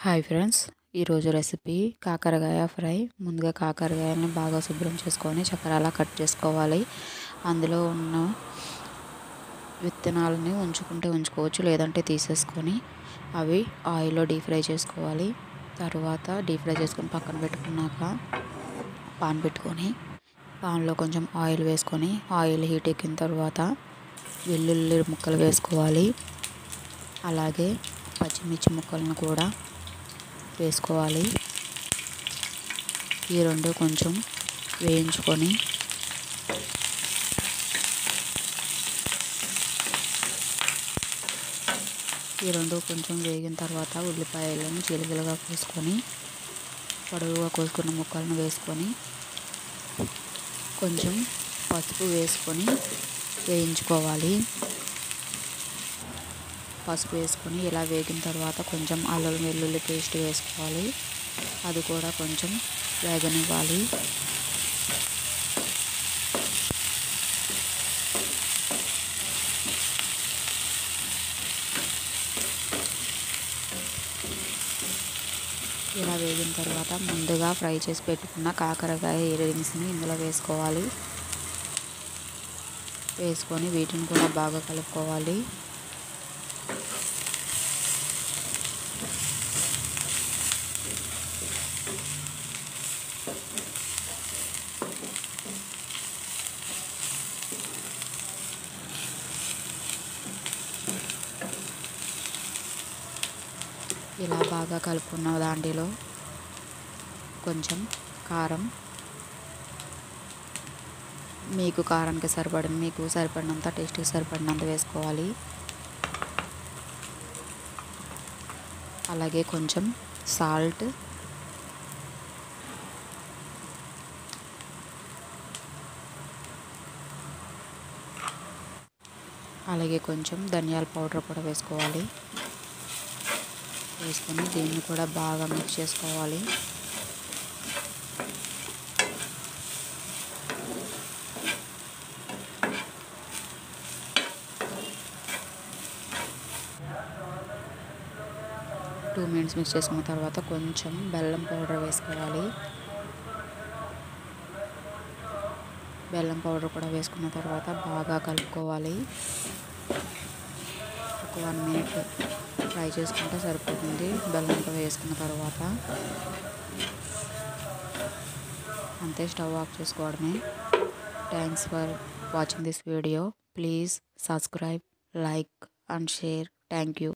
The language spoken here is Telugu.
హాయ్ ఫ్రెండ్స్, ఈరోజు రెసిపీ కాకరకాయ ఫ్రై. ముందుగా కాకరకాయలని బాగా శుభ్రం చేసుకొని చక్రాలా కట్ చేసుకోవాలి. అందులో ఉన్న విత్తనాలని ఉంచుకోవచ్చు, లేదంటే తీసేసుకొని అవి ఆయిల్లో డీప్ ఫ్రై చేసుకోవాలి. తర్వాత డీప్ ఫ్రై చేసుకొని పక్కన పెట్టుకున్నాక పాన్ పెట్టుకొని పాన్లో కొంచెం ఆయిల్ వేసుకొని ఆయిల్ హీట్ ఎక్కిన తర్వాత వెల్లుల్లి ముక్కలు వేసుకోవాలి. అలాగే పచ్చిమిర్చి ముక్కలను కూడా వేసుకోవాలి. ఈ రెండు కొంచెం వేయించుకొని వేగిన తర్వాత ఉల్లిపాయలను చీలికలుగా కోసుకొని పొడవుగా కోసుకున్న ముక్కలను వేసుకొని కొంచెం పసుపు వేసుకొని వేయించుకోవాలి. పసుపు వేసుకొని ఇలా వేగిన తర్వాత కొంచెం అల్లం వెల్లుల్లి పేస్ట్ వేసుకోవాలి. అది కూడా కొంచెం వేగనివ్వాలి. ఇలా వేగిన తర్వాత ముందుగా ఫ్రై చేసి పెట్టుకున్న కాకరకాయ రింగ్స్ని ఇందులో వేసుకోవాలి. వేసుకొని వీటిని కూడా బాగా కలుపుకోవాలి. ఇలా బాగా కలుపుకున్న దాంట్లో కొంచెం కారం, మీకు సరిపడినంత టేస్ట్కి సరిపడినంత వేసుకోవాలి. అలాగే కొంచెం సాల్ట్, అలాగే కొంచెం ధనియాల పౌడర్ కూడా వేసుకోవాలి. వేసుకొని దీన్ని కూడా బాగా మిక్స్ చేసుకోవాలి. టూ మినిట్స్ మిక్స్ చేసుకున్న తర్వాత కొంచెం బెల్లం పౌడర్ వేసుకోవాలి. బెల్లం పౌడర్ కూడా వేసుకున్న తర్వాత బాగా కలుపుకోవాలి. ఒక 1 minute ఫ్రై చేసుకుంటే సరిపోతుంది. బెల్లంతో వేసుకున్న తర్వాత అంతే, స్టవ్ ఆఫ్ చేసుకోవడమే. Thanks for watching this video. Please subscribe, like and share. Thank you.